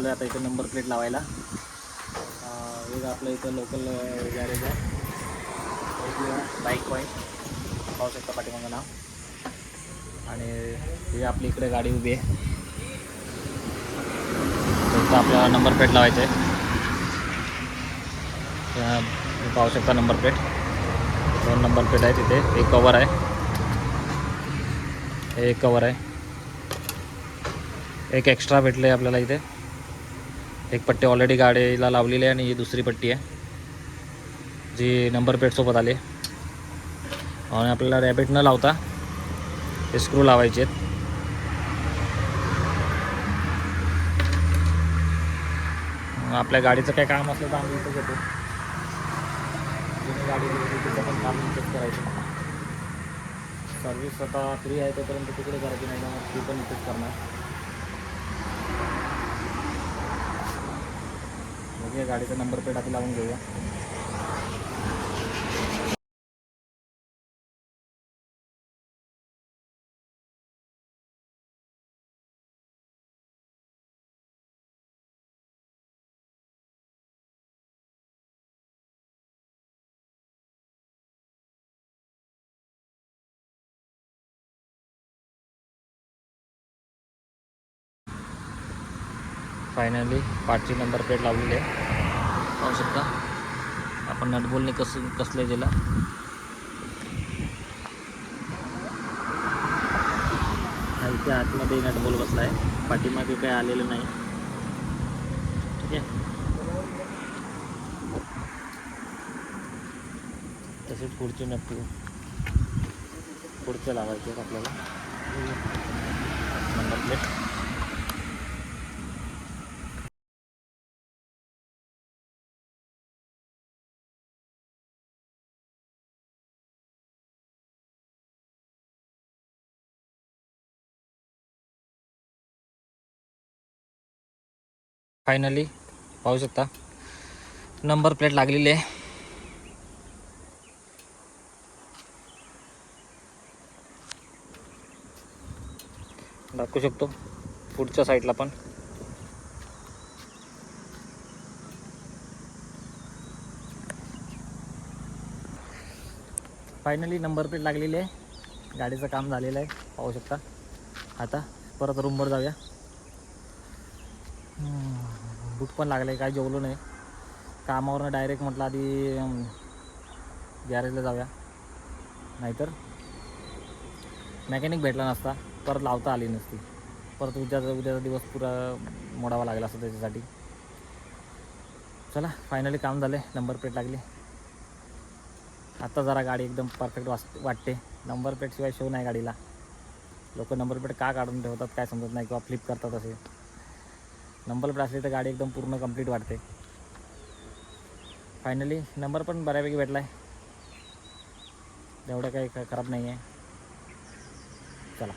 आलो आता इथं नंबर प्लेट लावायला. एक आपलं इथं लोकल गॅरेज आहे, बाईक पॉईंट, पाहू शकता पाठीमागं नाव. आणि ही आपली इकडे गाडी उभी आहे, तर आपल्याला नंबर प्लेट लावायचं आहे. पाहू शकता नंबर प्लेट, 2 नंबर प्लेट आहे तिथे. एक कवर आहे, हे एक कवर आहे, एक एक्स्ट्रा भेटलं आहे आपल्याला इथे. एक पट्टी ऑलरेडी गाडीला लावलेली आहे आणि ही दुसरी पट्टी आहे जी नंबर प्लेटसोबत आले. आणि आपल्याला रॅबिट न लावता हे स्क्रू लावायचे आहेत. आपल्या गाडीचं काय काम असलं तर आम्ही इथं घेतो. जुनी गाडी तिथं पण काम इथंच करायचं. सर्व्हिस आता फ्री आहे तोपर्यंत तिकडे करायची, नाही ना ती पण इथेच करणार. बघूया गाडीचा नंबर प्लेट आधी लावून घेऊया. फायनली पाठची नंबर प्लेट लावलेली आहे, पाहू शकता. आपण नटबोलने कसले गेला. इथे आतमध्ये नटबोल बसला आहे, पाठीमागे काही आलेलं नाही. ठीक आहे, तसेच पुढचे नट पुढचे लावायचे आहेत आपल्याला नंबर प्लेट. फायनली पाहू शकता नंबर प्लेट लागलेली आहे. दाखवू शकतो पुढच्या साईडला पण. फायनली नंबर प्लेट लागलेली आहे, गाडीचं काम झालेलं आहे, पाहू शकता. आता परत रूमवर जाऊया. भूक पण लागलं आहे, काय जेवलो नाही. कामावरनं डायरेक्ट म्हटलं आधी गॅरेजला जाऊया, नाहीतर मेकॅनिक भेटला नसता, परत लावता आली नसती. परत उद्याचा दिवस पुरा मोडावा लागला असता त्याच्यासाठी. चला फायनली काम झालं, नंबर प्लेट लागली. आता जरा गाडी एकदम परफेक्ट वाटते. नंबर प्लेटशिवाय शो नाही गाडीला. लोक नंबर प्लेट का काढून ठेवतात काय समजत नाही, किंवा फ्लिप करतात असे. नंबर प्लेट असली तर गाडी एकदम पूर्ण कंप्लीट वाटते. फायनली नंबर पण बऱ्यापैकी भेटला आहे, एवढं काही खराब नाही आहे. चला.